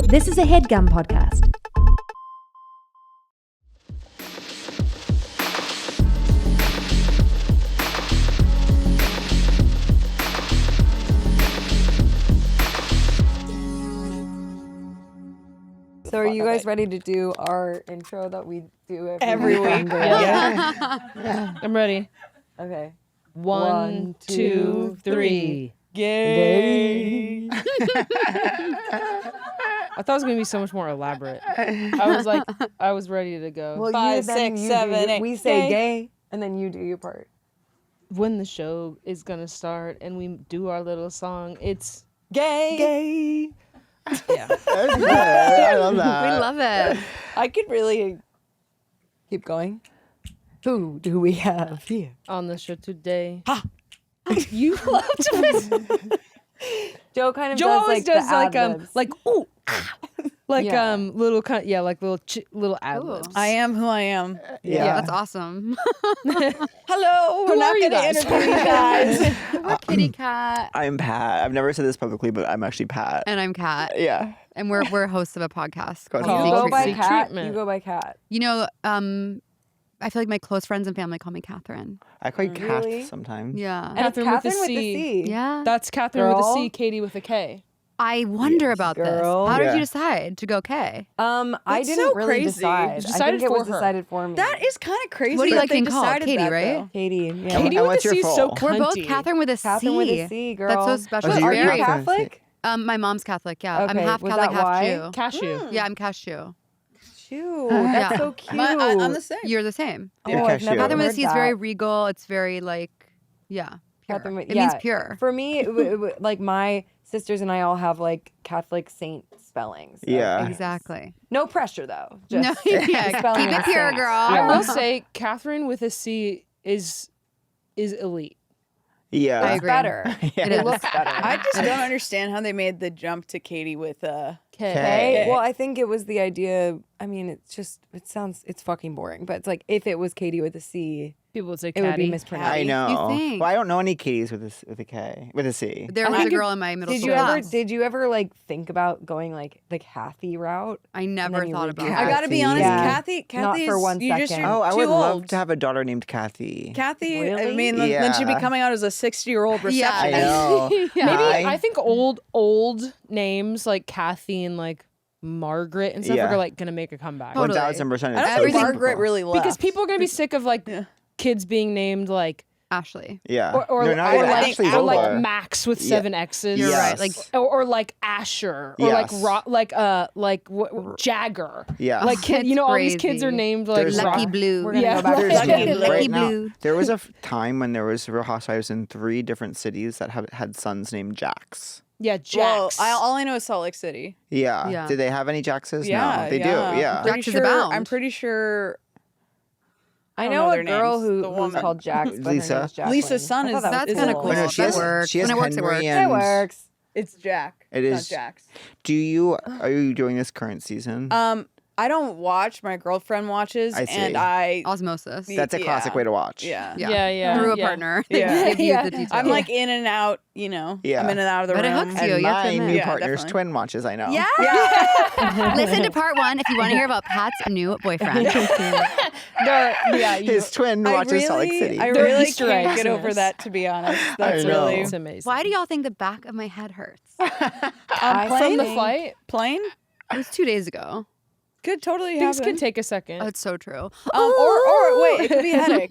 This is a Headgum podcast. So are you guys ready to do our intro that we do every week? Yeah. I'm ready. Okay. 1, 2, 3. Gay. I thought it was gonna be so much more elaborate. I was ready to go. Well, 5, 6, 7, 8. We say gay, and then you do your part. When the show is gonna start and we do our little song, it's Gay. Gay. yeah. I love that. We love it. I could really. Keep going. Who do we have here? On the show today. Ha! You love to Joe kind of Joe does always like does the like ad-libs. like ooh, like Yeah. little kind like little ad libs. I am who I am. Yeah. That's awesome. Hello. We're Who not are you going to guys? interview you guys. We're Kitty Cat. I'm Pat. I've never said this publicly, but I'm actually Pat. And I'm Cat. Yeah. And we're hosts of a podcast Called called You go Secret by Secret. Cat. Treatment. You go by Cat. You know, I feel like my close friends and family call me Catherine. I call you Kath Really? sometimes. Yeah. And it's Catherine with a Catherine with the C. C. Yeah. That's Catherine with a Girl. C, Katie with a K. I wonder about girl. this. How did Yeah. you decide to go K? I That's didn't so really crazy. decide. You I decided think it was for her. decided for me. That is kind of crazy. What do you that like they being called? decided Katie, that, right? though. Katie. Yeah. Katie And with what's a your C is so full? cunty. We're both Catherine with a C. Catherine with a C, girl. That's so special. What's It's Are your you very. Catherine? Catholic? My mom's Catholic. Yeah, I'm Okay, half was Catholic, that half why? Jew. Cashew. Yeah, I'm cashew. Shoot, that's Yeah. so cute. I'm the same. You're the same. You're I've cashew. never Catherine with a heard C is very that. regal. It's very like, yeah, pure. Catherine with- It means yeah. pure. For me, like my sisters and I all have like Catholic saint spellings. So Yeah. Exactly. No pressure though. No, Just yeah, spelling keep it of pure, saints. girl. I will say Catherine with a C is elite. Yeah. I it's agree. better. Yeah. It looks better. I just don't understand how they made the jump to Katie with K. K. Well, I think it was the idea. I mean, it's fucking boring, but it's like if it was Katie with a C, People would say it would be Caddy. mispronounced. I know. You think? Well, I don't know any Katies with a K, with a C. There I was a think girl in my middle Did school you ever? class. Did you ever like think about going like the Kathy route? I never then you thought would about be it. I gotta be honest, Yeah. Kathy for is, one you just second. you're Oh, I too would love old. to have a daughter named Kathy. Kathy, I Really? mean, then Yeah. she'd be coming out as a 60-year-old Yeah. I receptionist. know. Yeah. Maybe I- I think old names like Kathy and like Margaret and stuff Yeah. are like gonna make a comeback. Totally. 1,000%. I don't think Everything- Margaret really left. Because people are gonna be sick of like kids being named like Ashley. Yeah. or no, not or even like, Ashley or like Zola. Max with Yeah. 7 X's. You're Yes. right. Like Or like Asher or Yes. Jagger. Yeah. Like kid, It's all these kids crazy. are named like There's Lucky rock- Blue. We're gonna Yeah. go back to There's Lucky names Blue. Lucky right now. Blue. There was a time when there was Real Housewives in 3 different cities that had sons named Jax. Yeah, Well, Jax. all I know is Salt Lake City. Yeah. Yeah. Did they have any Jaxes? Yeah, no, they yeah. do. Yeah. Jax is abound. I'm pretty sure I don't know know a their girl names. The who's woman. called Jax. But Lisa. Her name is Jacqueline. Lisa's son I thought is- that was That's is kind of cool. cool. Oh, no, she has, That works. she has When it works, it Henry works. and It works. it's Jack. It It's is- not Jax. Are you doing this current season? I don't watch. My girlfriend watches, I see. and I. Osmosis. Yeah. That's a classic way to watch. Yeah. Yeah. Through a yeah. partner. They Yeah. give you Yeah. the details. I'm like in and out. You know. Yeah. I'm in and out of the But it room. hooks And you have to my admit. new Yeah, partner's definitely. twin watches, I know. Yeah. Listen to part 1 if you want to hear about Pat's new boyfriend. His twin watches Salt Lake City. I They're really Easter can't eggs get in over this. that, to be honest. That's I know. really It's amazing. Why do y'all think the back of my head hurts? I From the think- flight, plain. It was 2 days ago. Could totally things happen. can take a second. Oh, it's so true. Or wait, it could be a headache.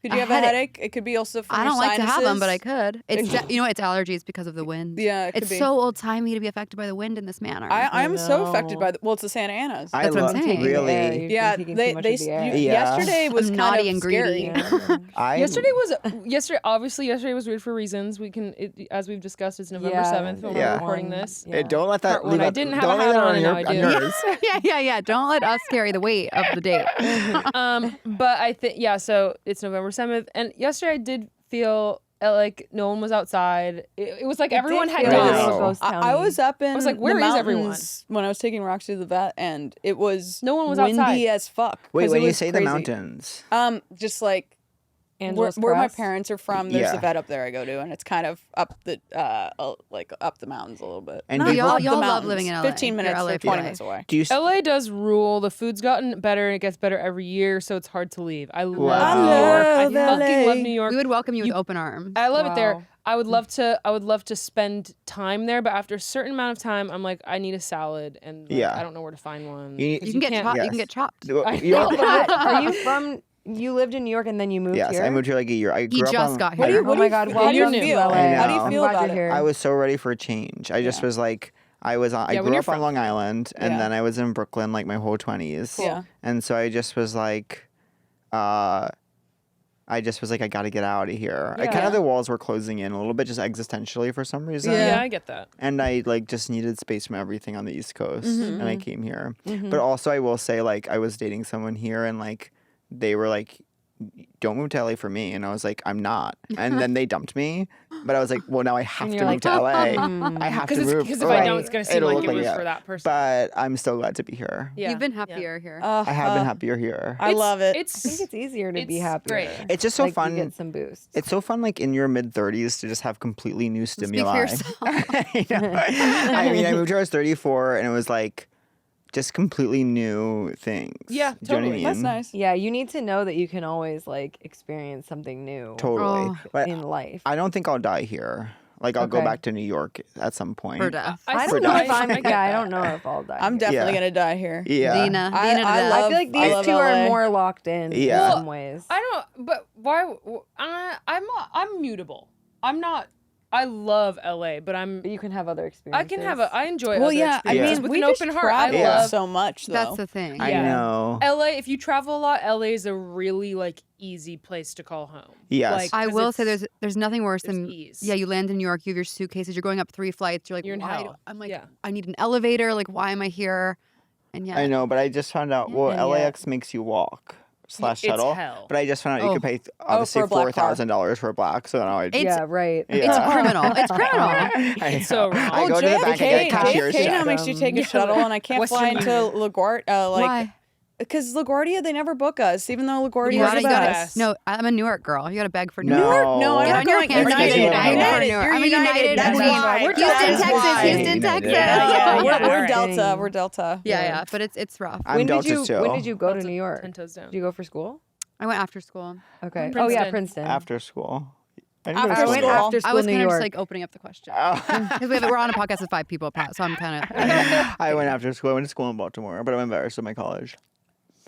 Could you A have a headache? It could be also from I your don't like to have them, sinuses. but I could. It's you know what? It's allergies because of the wind. Yeah, it could it's be. so old timey to be affected by the wind in this manner. I'm so know. affected by well, it's the Santa Anas. I That's what I'm love saying. really. Yeah, Yeah, they Yeah. yesterday was I'm kind naughty of and scary. greedy. Yesterday was weird for reasons. We can, as we've discussed, it's November 7th when Yeah. we're recording this. Yeah. Don't let that Part one, leave I out- didn't have don't a leave hat that on on and your, now I on do. yours. yeah. Don't let us carry the weight of the date. But I think, so it's November 7th. And yesterday I did feel like no one was outside. It was like everyone had feel like a died. little Wow. ghost I was up in was like, where the is everyone? mountains when I was taking Roxy to the vet, and it was No one was windy outside. as fuck. Wait, 'cause when it you was say crazy. the mountains, just like Angeles where my Crest? parents are from, there's Yeah. a vet up there I go to, and it's kind of up the up the mountains a little bit. And Not do you- up the y'all love mountains, living in LA. 15 You're minutes LA or 20 boys. minutes away. Do you? LA does rule. The food's gotten better and it gets better every year, so it's hard to leave. I love Wow. New York. I love fucking LA. love New York. We would welcome you with open arms. I love it Wow. there. I would love to spend time there, but after a certain amount of time, I'm like, I need a salad, and like, Yeah. I don't know where to find one. You- 'Cause You can get chopped. You Yes. can get chopped. You- Are you from? You lived in New York and then you moved Yes, here. I moved here like a year. I He grew up just on, got What do here. you? Oh my God! How do you Welcome to feel? LA. I How do you know. I'm feel glad about you're it? here. I was so ready for a change. I just was like, I Yeah, when grew you're up on from- Long Island, and Yeah. then I was in Brooklyn like my whole 20s. Yeah. And so I just was like, I gotta get out of here. I kind Yeah. of the walls were closing in a little bit, just existentially for some reason. yeah, I get that. And I like just needed space from everything on the East Coast, and I came here. Mm-hmm. But also, I will say, like, I was dating someone here, and like, they were like, "Don't move to LA for me," and I was like, "I'm not." And then they dumped me, but I was like, "Well, now I have And to you're move like, to LA. mm. I have to Because move." if I Right. don't, it's gonna seem It'll like look it like was yeah. for that person. But I'm still glad to be here. Yeah. You've been Yeah. happier here. I have been happier here. I love it. I think it's easier to be it's happier. great. It's just so like, fun. You get some boosts. It's so fun, like in your mid 30s, to just have completely new Speak for stimuli. yourself. I know. I mean, I moved here. I was 34, and it was like just completely new things. Yeah, Do you know what I totally. mean? That's nice. Yeah, you need to know that you can always like experience something new Totally. Oh. But in life. I don't think I'll die here. Like I'll go Okay. back to New York at some point. For death. I still don't know die. if I'm. I get Yeah, I that. don't know if I'll die. I'm here. definitely Yeah. gonna die here. Yeah. Dina. I- Dina to I death. love- I feel like I these love two are LA. more locked in Yeah. in some ways. I don't. But why? I'm mutable. I'm not. I love LA, but I'm. But you can have other I experiences. can have a. I enjoy. Well, other yeah. I experiences mean, with we an just open heart. I travel Yeah. love so much, though. That's the thing. I Yeah. know. LA. If you travel a lot, LA is a really like easy place to call home. Yes. Like, I 'cause will say it's- there's nothing worse there's than ease. yeah, you land in New York, you have your suitcases, you're going up 3 flights, you're like, You're in why? hell. I'm like, Yeah. I need an elevator. Like, why am I here? And yeah, I know, but I just found out. Well, Yeah. LAX makes you walk / It's shuttle. hell. But I just found out you could pay obviously for a black car. $4,000 for a black. So now I. It's- Yeah, right. it's Yeah. criminal. It's criminal. It's so wrong. I go to the bank, I get a cashier's JFK now check. makes you take a Yeah. shuttle, and I can't fly Western into LaGuardia. Why? Because LaGuardia, they never book us, even though LaGuardia You is gotta, the you gotta, best. no, I'm a Newark girl. You gotta beg for No. Newark. No, I'm Get not on your going. hands and United, knees and beg United. for Newark. You're I'm a United. That's queen. why. We're Houston, Delta. Texas. Why? Houston, Texas. Yeah, Yeah, we're Alright. Delta. We're Delta. yeah. But it's rough. I'm When did Delta you too. When did you go to Delta, New York? 10 toes down. Did you go for school? I went after school. Okay. Princeton. Oh yeah, Princeton. After school. I didn't go to After I school. went school. after school I was New kind of York. just like opening up the question Oh. because we're on a podcast with 5 people, Pat. So I'm kind of. I went after school. I went to school in Baltimore, but I'm embarrassed of my college.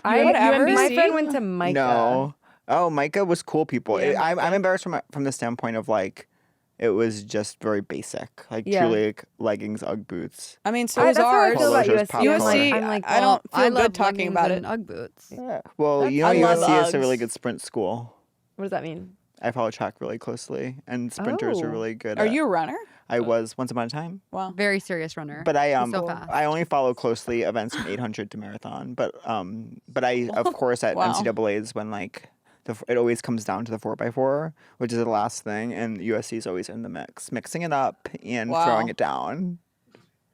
I went to my UMBC? friend went to Micah. No. Oh, Micah was cool people. Yeah, I'm embarrassed from the standpoint of like, it was just very basic, like Yeah. truly like leggings, UGG boots. I mean, so I, is that's how I ours. feel about Polos, USC. pop collar. I'm like, I don't I feel love good talking leggings about and it. UGG boots. Yeah. Well, you know, I love USC is a Uggs. really good sprint school. what does that mean? I follow track really closely, and sprinters are Oh. really good. Are at- you a runner? I was once upon a time, Wow. Very serious runner. but I so fast. I only follow closely events from 800 to marathon. But I of course at Wow. NCAA's when like it always comes down to the 4x4, which is the last thing, and USC is always in the mix, mixing it up and Wow. throwing it down.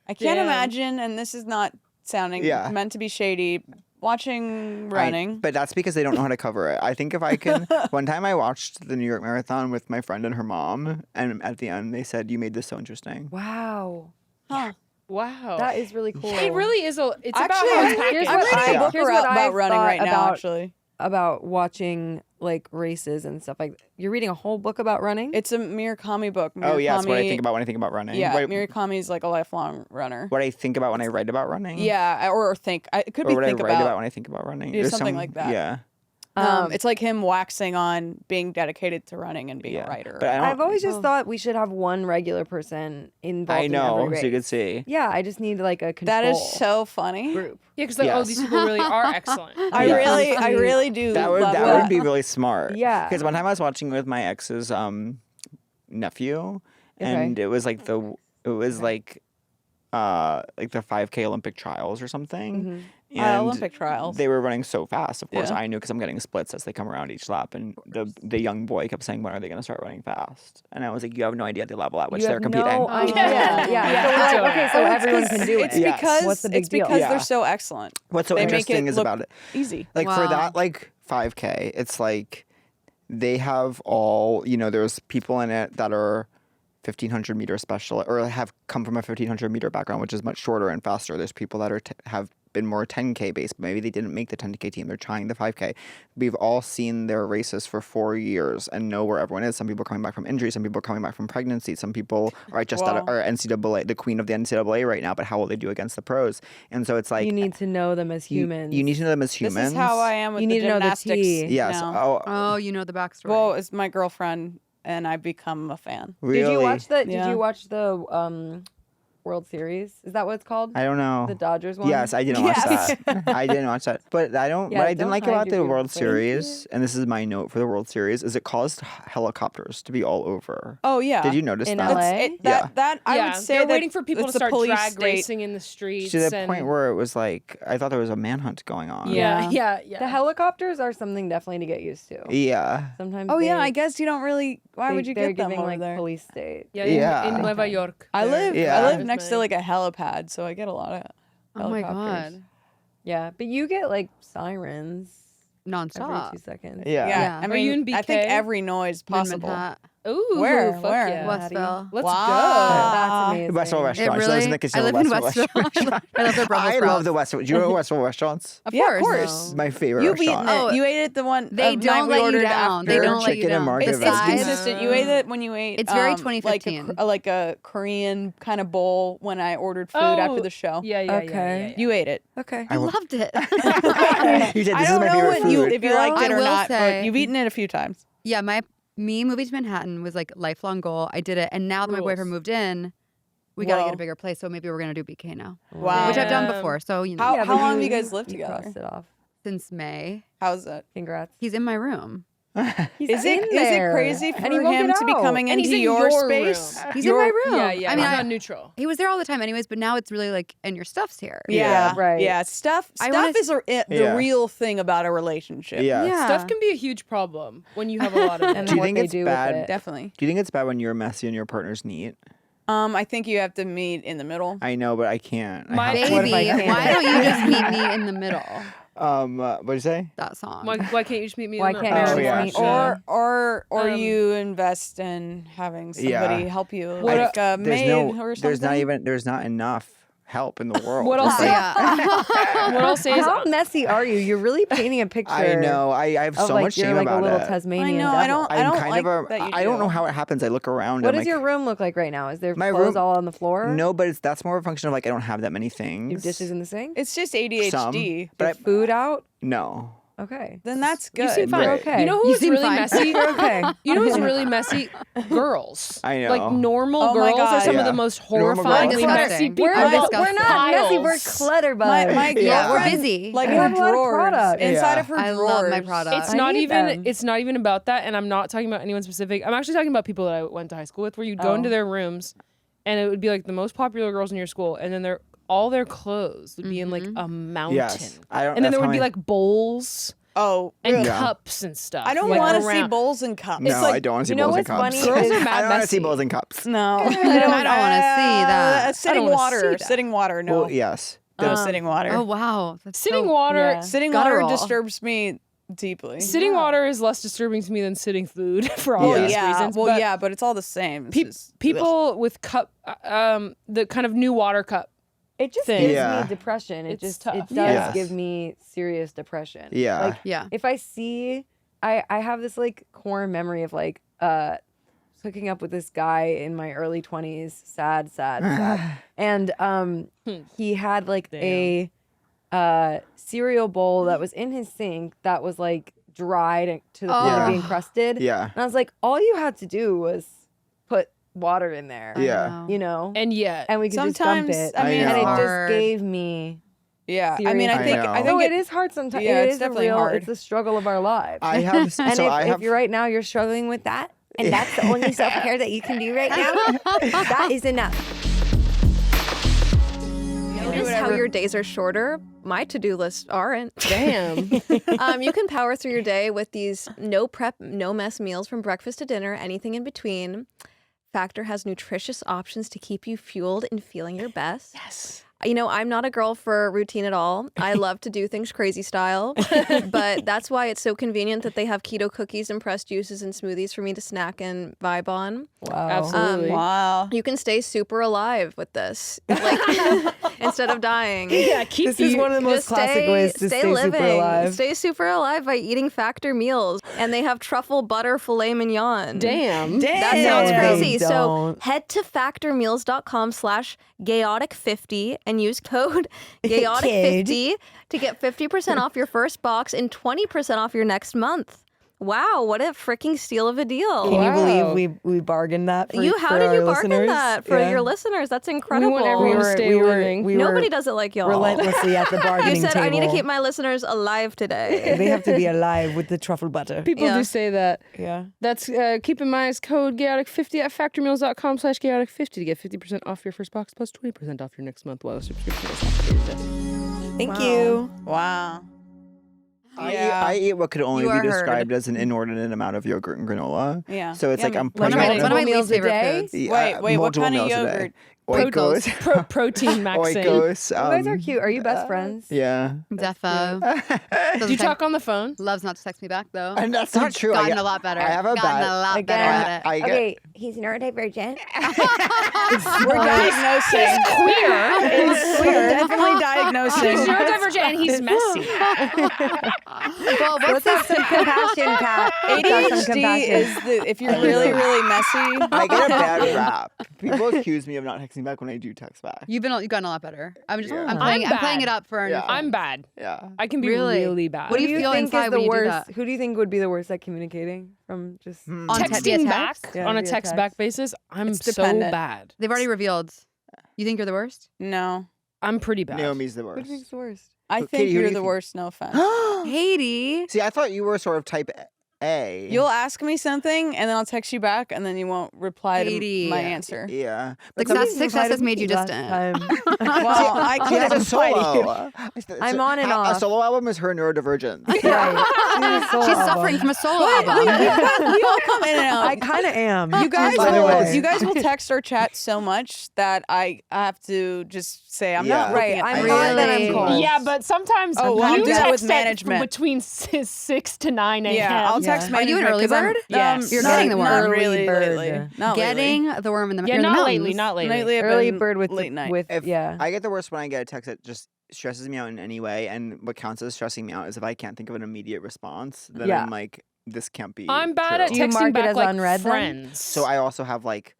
I can't Damn. imagine, and this is not sounding Yeah. meant to be shady, watching running. But that's because they don't know how to cover it. I think if I can. One time I watched the New York Marathon with my friend and her mom, and at the end they said, "You made this so interesting." Wow, Huh. Wow. that is really cool. It really is a. It's Actually, about how it's here's I'm what packaged. reading a I- book here's what about I've running thought right now, about- actually. about watching like races and stuff like. You're reading a whole book about running. It's a Murakami book. Oh yeah, that's what I Murakami- think about when I think about running. Yeah, what, Murakami's like a lifelong runner. what I think about when I write about running. Yeah, or think. It could Or be what think I write about. about when I think about running. Yeah, There's something some- like that. Yeah. It's like him waxing on being dedicated to running and being Yeah. a writer. But I don't, I've always just thought we should have one regular person involved. I know, in every so you could race. see. Yeah, I just need like a control that is so funny. group. Yeah, because like, oh, Yes. these people really are excellent. I Yeah. really do. That would love that would be really smart. Yeah. Because one time I was watching with my ex's nephew, and it was like the 5K Olympic trials or something. And Olympic trials. They were running so fast. Of course, Yeah. I knew because I'm getting splits as they come around each lap. And the young boy kept saying, "When are they going to start running fast?" And I was like, "You have no idea the level at which You they're have competing." No idea. Yeah. Yeah. Yeah. So we're like, okay, so Oh, it's everyone 'cause- can do it. It's Yes. because What's the big it's deal? because Yeah. they're so excellent. What's so They make interesting it is look about it. easy. Like for Wow. that, like 5K, it's like they have all, there's people in it that are 1,500 meter special or have come from a 1,500 meter background, which is much shorter and faster. There's people that are have been more 10K based, but maybe they didn't make the 10K team. They're trying the 5K. We've all seen their races for 4 years and know where everyone is. Some people are coming back from injury. Some people are coming back from pregnancy. Some people are just are NCAA, the queen of the NCAA right now, but how will they do against the pros? And so it's like... You need to know them as humans. You need to know them as humans. This is how I am with You the need to know the gymnastics tea. Yes. now. Oh, you know the backstory. Well, it's my girlfriend, and I've become a fan. Really? Did you watch the? Yeah. Did you watch the World Series? Is that what it's called? I don't know. The Dodgers one. Yes, I didn't watch Yes. that. I didn't watch that. But I don't. Yeah, what I didn't don't like hide about your the World beautiful Series, and this is my note for the World Series, is it caused helicopters to be all over. Oh yeah. Did you notice In that? LA? That I yeah, would say they're that waiting for people to it's a start police drag state. racing in the streets. To the and... point where it was like I thought there was a manhunt going on. Yeah. yeah. The helicopters are something definitely to get used to. Yeah. Sometimes. Oh yeah, they- I guess you don't really. Why would you they're get them giving over like there? police state? Yeah, Yeah. in Nueva York. I live Yeah. next to like a helipad, so I get a lot of oh my helicopters. God. Yeah, but you get like sirens every Nonstop. 2 seconds. Yeah. Yeah. I Are mean, you in I think BK? every noise possible. Manhattan. Ooh, Where? fuck Where? yeah. Westville. Let's Wow. That's amazing. The Westfield restaurant. It She lives in really- the casino I live in Westfield Westville. restaurant. I love their Brussels I sprouts. love the Westfield. Do you know Westfield restaurants? Of Yeah, course. of course. My favorite You've eaten restaurant. it. Oh, You ate it the one. They night don't we let you ordered down. They after. don't let you Chicken and down. market It's veggies. consistent. You ate it when you ate. It's very like 2015. like a Korean kind of bowl when I ordered food Oh, after the show. Yeah. Okay. You ate it. Okay. I loved it. You said I this is don't my know favorite what you food. if you liked it I or will not, say- but you've eaten it a few times. Yeah, me moving to Manhattan was like a lifelong goal. I did it, and now that my Rules. boyfriend moved in, we gotta Well- get a bigger place. So maybe we're gonna do BK now, Wow. which I've done Yeah. before. So How but long have you guys lived together? Crossed it off. since May, How's it? Congrats. he's in my room. He's Is it crazy for And he won't him get to be out. coming And he's into in your your space? room. He's Your- in my room. Yeah. I mean, It's I, not neutral. he was there all the time, anyways. But now it's really like, and your stuff's here. Yeah, right. Yeah, stuff I wanna- is the Yeah. real thing about a relationship. Yeah. Yeah. Stuff can be a huge problem when you have a lot of And it. Do you what think they it's do with bad? it. Definitely. Do you think it's bad when you're messy and your partner's neat? I think you have to meet in the middle. I know, but I can't. I My- have to- What if I Baby, can't? why don't you just meet me in the middle? what'd you say? That song. Why can't you just meet me? Why in the can't middle? you just yeah. meet Sure. Or Um, you invest in having somebody Yeah. help you, What like a maid or something. There's not enough help in the world. What else? Oh, yeah. What I'll say is, How messy are you? You're really painting a picture. I know. I have Of so like much you're shame like about a little it. Tasmanian I know. devil. I don't kind like of that you I don't do. know how it happens. I look around. What and does like, your room look like right now? Is there My clothes room- all on the floor? No, but that's more a function of like I don't have that many You things. have dishes in the sink? It's just ADHD. Some, but Is food out? no. Okay. Then that's good. you seem fine. You're okay. You know You who's seem really fine. messy? Okay. You know who's really messy? Girls. I know. Like normal Oh my girls are God. some of Yeah. the most Normal horrifyingly girls. messy Disgusting. people. We're, I'm we're disgusted. not messy. We're Piles. clutter bugs. My Yeah, we're girlfriend, busy. Like We her have a lot of drawers products. inside Yeah. of her I drawers. love my products. It's I not need even them. it's not even about that, and I'm not talking about anyone specific. I'm actually talking about people that I went to high school with, where you'd go Oh. into their rooms and it would be like the most popular girls in your school, and then all their clothes would be in like a mountain. Yes. I don't. And then there that's would be how like bowls Oh, and really? Yeah. cups and stuff. I don't like, want to see around. bowls and cups. No, like- I don't want to see you know bowls and what's cups. funny? Girls are I mad don't want to see messy. bowls and cups. No, I don't wanna see that. Sitting wanna water. see that. Sitting water. No, Well, yes. no sitting water. Oh wow. That's Sitting so- water. yeah. Sitting Guttural. water disturbs me deeply. Sitting water is less disturbing to me than sitting food for all Yeah. these yeah, reasons. well, but yeah, but it's all the same. It's pe- just- people with cup, the kind of new water cup. It just thing. gives Yeah. me depression. It It's just tough. it does Yes. give me serious depression. Yeah. Like Yeah. if I see I have this like core memory of like hooking up with this guy in my early 20s, sad. And he had like a cereal bowl that was in his sink that was like dried to the point Yeah. of being crusted. Yeah. And I was like, all you had to do was put water in there. Yeah. Wow. You know? And yet, And we could just dump Sometimes, it. I mean, and it's it hard. just gave me yeah. I mean, I serious- think I I know. think no, it is hard sometimes. Yeah, it it's is definitely a real. hard. It's the struggle of our lives. I have. and so I if have. you're right now, you're struggling with that, and that's the only self care that you can do right now. That is enough. Notice how your days are shorter. My to-do lists aren't. damn. You can power through your day with these no prep, no mess meals from breakfast to dinner, anything in between. Factor has nutritious options to keep you fueled and feeling your best. Yes. I'm not a girl for routine at all. I love to do things crazy style, but that's why it's so convenient that they have keto cookies and pressed juices and smoothies for me to snack and vibe on. Wow. Absolutely. Wow. You can stay super alive with this, like instead of dying. Yeah, keep This is one of the most Just classic ways to stay living. super alive. Stay super alive by eating Factor meals, and they have truffle butter filet mignon. Damn. That sounds No, crazy. they So don't. head to factormeals.com/gayotic50 and use code gayotic50 to get 50% off your first box and 20% off your next month. Wow, what a freaking steal of a deal. Can you Wow. believe we bargained that for How for did our you bargain listeners? that for Yeah. your listeners? That's incredible. want everyone to stay living. Nobody does it like y'all. relentlessly at the bargaining You said, table. I need to keep my listeners alive today. They have to be alive with the truffle butter. People Yeah. do say that. Yeah. That's keep in mind it's code Gayotic50 at factormeals.com/Gayotic50 to get 50% off your first box plus 20% off your next month while the subscription is active. Thank you. Wow. I eat what could only You be are heard. described as an inordinate amount of yogurt and granola. Yeah. So it's Yeah, like I'm One of putting my, one of my meals least a favorite day? foods. Wait, what multiple kind of meals a day. yogurt? Oikos. Protein maxing. Oikos. You guys are cute. Are you best friends? Yeah. Defo. Do you talk on the phone? Loves not to text me back though. And that's not true. Gotten a lot better. I have a Gotten bad. a lot Again, better at it. I get, Okay, he's neurodivergent. We're diagnosing. We're definitely He's diagnosing. neurodivergent and he's messy. Well, what's Let's have some compassion, Kat. Let's have some ADHD compassion. is if you're really, really messy. I get a bad rap. People accuse me of not texting back when I do text back. You've gotten a lot better. I'm Yeah. I'm playing I'm it bad. up for our Yeah. I'm bad. Yeah. I can be Really? really bad. What do you feel think inside is when the you do worst? that? Who do you think would be the worst at communicating from just On texting via back text? Yeah, on a via text text. back basis? I'm It's so dependent. bad. They've already revealed. You think you're the worst? No. I'm pretty bad. Naomi's the Who do worst. you think's the worst? I Katie, think who do you're you the think? worst, no offense. Haiti. See, I thought you were sort of type A. You'll ask me something and then I'll text you back and then you won't reply Katie. to my answer. Yeah. Success has made you Last distant. time. Well, I She has can't a solo. I'm on and A off. solo album is her neurodivergence. Right. She's suffering from a solo album. we all come in and out. I kind of am. You guys by the will way. you guys will text or chat so much that I have to just say I'm Yeah. not Right, looking at I'm my hot, phone. then I'm Really? cold. Yeah, but sometimes Oh, well, you do that with text at management. between 6 to 9 a.m. Yeah, I'll text Yeah. Are you an management early 'cause I'm- bird? Yes. You're not- getting the Not worm. really Early lately. bird. Not Getting lately. the worm in the Yeah, in the not mountains. lately, not lately. Lately, I've Early been bird with late night. with If yeah. I get the worst when I get a text that just stresses me out in any way, and what counts as stressing me out is if I can't think of an immediate response, then Yeah. I'm like, this can't be. I'm bad at true. Do you mark texting it back as like unread then? friends. So I also have like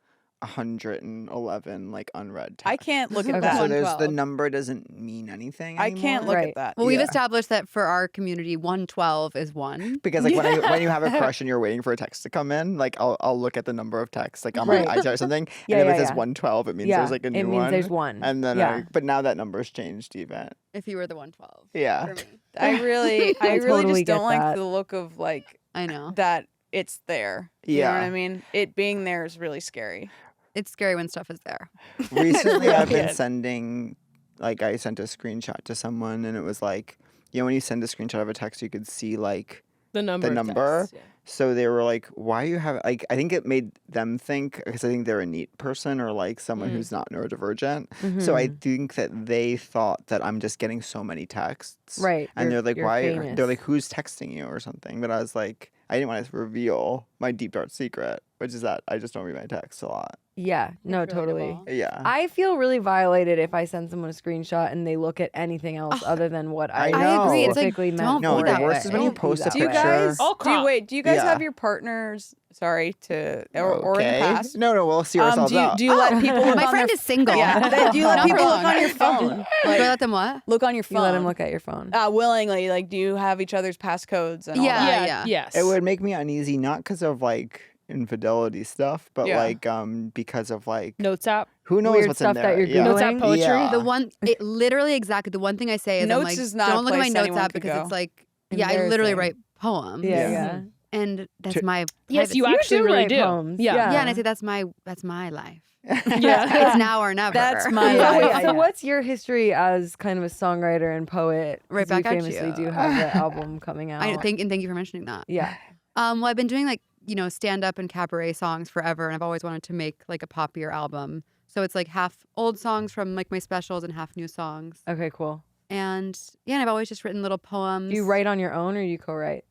111 like unread texts. I can't look at Okay. that. So there's the 112. number doesn't mean anything. I can't anymore. look Right. at that. Well, we've Yeah. established that for our community, 112 is one. Because like when you have a crush and you're waiting for a text to come in, like I'll look at the number of texts like on Right. my iTunes or something, Yeah, and if yeah, it says yeah. 112, it means Yeah, there's like a new it means one. there's one. And then Yeah. but now that number's changed even. If you were the 112. Yeah. For me. I really I totally just don't get like that. the look of like I know. that it's there. You know Yeah. what I mean? It being there is really scary. It's scary when stuff is there. Recently, I've been Yeah. sending, like, I sent a screenshot to someone, and it was like, when you send a screenshot of a text, you could see like the number. the of number. texts, yeah. So they were like, "Why you have like?" I think it made them think because I think they're a neat person or like someone who's not neurodivergent. So I think that they thought that I'm just getting so many texts, Right, And you're- they're like, you're "Why?" famous. They're like, "Who's texting you?" or something. But I was like, I didn't want to reveal my deep dark secret, which is that I just don't read my texts a lot. Yeah, no, It's totally. relatable. Yeah. I feel really violated if I send someone a screenshot and they look at anything else other than what I, I agree. It's like, specifically don't meant. no, be the that worst way. is when you Don't be post a that Do you way. picture. guys? All Do you, crop. wait, do you guys Yeah. have your partners? Sorry to or in the Okay. past. No, we'll see ourselves do you, out. do you let people look My on friend their, is single. Yeah. Do you let Not for people look long. on your phone? Do I let them what? Look on your phone. You let him look at your phone. willingly. Like, do you have each other's passcodes and all Yeah. that? Yeah. Yes. It would make me uneasy, not because of like infidelity stuff, but Yeah. like because of like Notes app. who knows Weird what's stuff in that there. you're yeah. Googling. Notes app poetry. Yeah. The one, literally exactly the one thing I say is I'm Notes like, is not a don't look at my place notes anyone app could because go. it's like, yeah, I literally Embarrassing. write poems. Yeah, Yeah. yeah. And that's To- my Yes, private you secret. actually do really write do. poems. Yeah. Yeah. Yeah, and I say that's my life. Yeah. It's now or never. That's my So, life. wait, Yeah, so yeah. what's your history as kind of a songwriter and poet? Right 'Cause back at famously you. do have the album coming out. and thank you for mentioning that. Yeah. Well, I've been doing like stand up and cabaret songs forever, and I've always wanted to make like a poppier album. So it's like half old songs from like my specials and half new songs. Okay, cool. And yeah, and I've always just written little poems. Do you write on your own or do you co-write?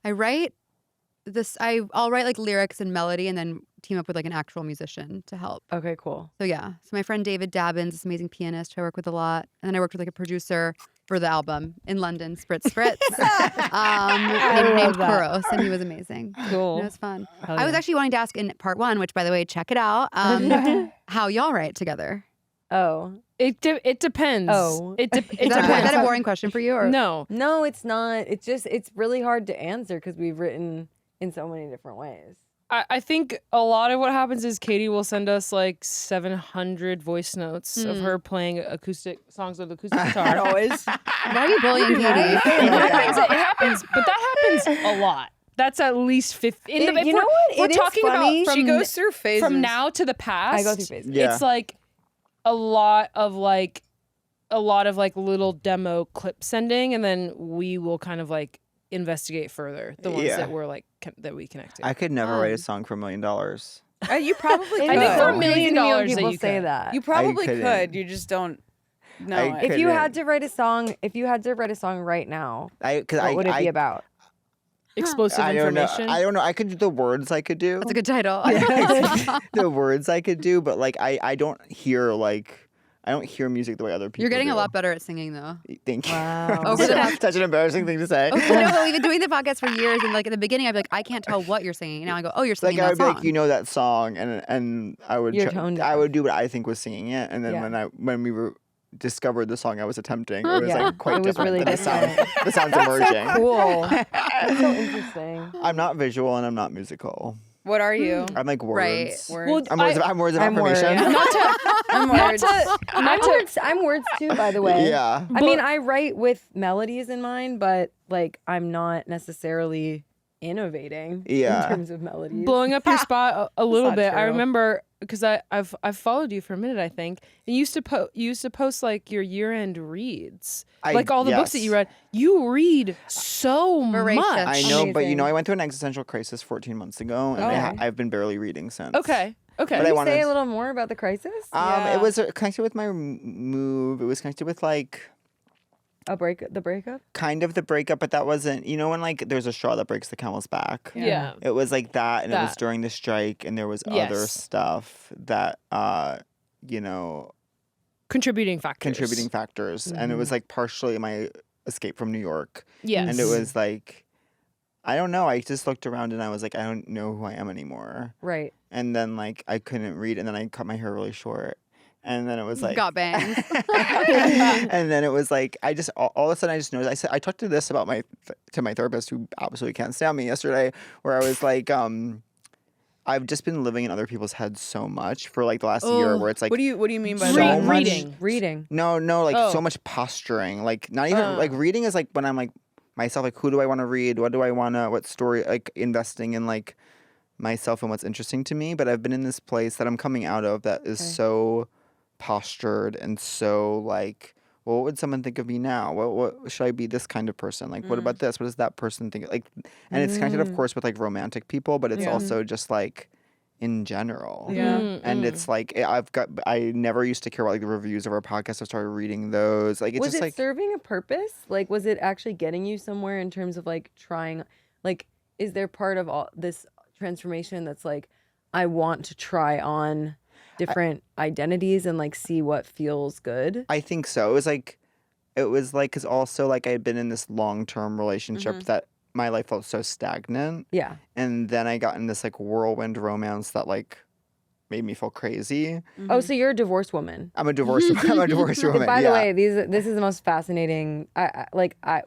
I write this. I'll write like lyrics and melody, and then team up with like an actual musician to help. Okay, cool. So yeah. So my friend David Dabbins, this amazing pianist who I work with a lot, and then I worked with like a producer for the album in London, Spritz, named Kuros, and he was amazing. Cool. It was fun. Hell I was yeah. actually wanting to ask in part 1, which by the way, check it out, how y'all write together. Oh. It depends. Oh. It Is depends. that a boring question for you? Or? No. No, it's not. It's really hard to answer because we've written in so many different ways. I think a lot of what happens is Katie will send us like 700 voice notes of her playing acoustic songs with acoustic guitar. Always. Why are you bullying Katie? It happens, but that happens a lot. That's at least 50. You know what? We're It is talking funny. about She goes through phases. from now to the past. I go through phases. Yeah. It's like a lot of like little demo clip sending, and then we will kind of like investigate further the ones Yeah. that we're like that we connect to. I could never write a song for $1 million. You probably could. I think for $1 Amazing million when that people you say could. that. You probably couldn't. could. You just don't know I it. If you couldn't. had to write a song, right now, what would it be about? Explosive I don't know. information. I don't know. I could do the words I could do. That's a good title. The words I could do, but like I don't hear music the way other people You're getting do. a lot better at singing though. Thank you. Wow. Over the past- Such an embarrassing thing to say. No, but we've been doing the podcast for years, and like at the beginning, I'd be like, I can't tell what you're singing. Now I go, oh, you're singing Like I that would be song. like, you know that song, and I would You're tone deaf. I would do what I think was singing it, and then Yeah. when we were discovered the song I was attempting, it was Yeah. like quite It was different really than different. the sounds emerging. Cool. That's so interesting. I'm not visual and I'm not musical. What are you? I'm like Right. words. Words. I'm words of I'm words. affirmation. I'm words. I'm words too, by the way. Yeah. I mean, I write with melodies in mind, but like I'm not necessarily innovating Yeah. in terms of melodies. Blowing up your spot a little not bit. I true. remember because I've followed you for a minute, I think. And you used to post like your year-end reads. Like all the books that you read. You read so Voracious. much. I know, but you Amazing. know, I went through an existential crisis 14 months ago, and I've been barely reading since. Okay. But Can I you wanted- say a little more about the crisis? It was connected with my move. It was connected with like The breakup? kind of the breakup, but that wasn't. You know when like there's a straw that breaks the camel's back. Yeah. It was like that, and it was That. during the strike, and there was other Yes. stuff that you know, Contributing factors. contributing factors, and it was like partially my escape from New York, Yes. and it was like. I don't know. I just looked around and I was like, I don't know who I am anymore. Right. And then like I couldn't read, and then I cut my hair really short, and then it was like Got bangs. and then it was like I just all of a sudden I just noticed. I talked to this about to my therapist who absolutely can't stand me yesterday, where I was like, I've just been living in other people's heads so much for like the last year, where it's like What do you mean by so that? much- Reading. no, like Oh. so much posturing, like not even like reading is like when I'm like myself, like who do I want to read? What do I want to? What story? Like investing in like myself and what's interesting to me. But I've been in this place that I'm coming out of that is so postured and so like, well, what would someone think of me now? What should I be this kind of person? Like, what about this? What does that person think? Like, and it's connected, of course, with like romantic people, but it's also just like in general. Yeah. And it's like I never used to care about like the reviews of our podcast. I started reading those. Like it's Was just it like serving a purpose? Like, was it actually getting you somewhere in terms of like trying? Like, is there part of all this transformation that's like, I want to try on different identities and like see what feels good? I think so. It was like because also like I had been in this long-term relationship that my life felt so stagnant. Yeah. And then I got in this like whirlwind romance that like made me feel crazy. Oh, so you're a divorced woman. I'm a divorced woman. By the yeah. way, this is the most fascinating.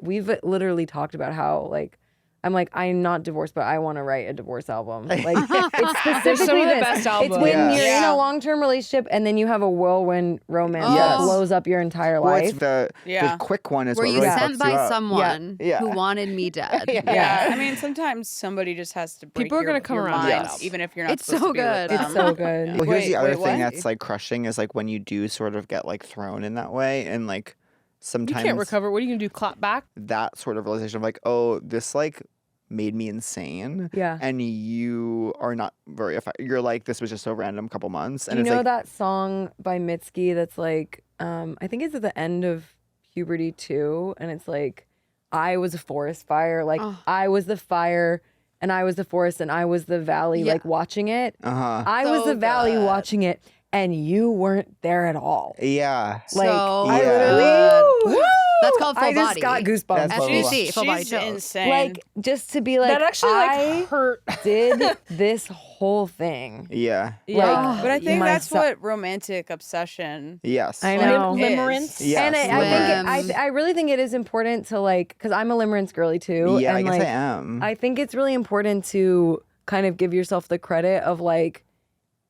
We've literally talked about how like I'm not divorced, but I want to write a divorce album. Like it's specifically some of the this. best It's albums. when Yeah. you're in Yeah. a long-term relationship and then you have a whirlwind romance that Yes. blows up your entire Well, life. it's the Yeah. quick one is Were what you really sent fucks by you up. someone Yeah. who wanted me dead? Yeah. I mean, sometimes somebody just has to break People are your, gonna come your around. mind, Yes. even if you're not It's supposed so to be with good. them. It's so good. Well, here's the other wait, thing what? that's like crushing is like when you do sort of get like thrown in that way, and like You sometimes can't recover. What are you gonna do? Clap back? that sort of realization of like, oh, this like made me insane. Yeah. And you are not very effective. You're like, this was just a random couple months. Do And you it's know like, that song by Mitski that's like, I think it's at the end of Puberty 2, and it's like, I was a forest fire, like I was the fire and I was the forest and I was the valley, like watching it. I was the valley watching it, and you weren't there at all. yeah. Like So I Yeah. literally, That's called full I just body. got goosebumps. That's full FGC, full body She's chills. insane. Like just to be like, That actually I hurt. did this whole thing. Yeah. Yeah. but I think my that's so- what romantic obsession. Yes. I know. Limerence. Yes. And I Lims. think I really think it is important to like, because I'm a limerence girly too. Yeah, and I guess like, I am. I think it's really important to kind of give yourself the credit of like,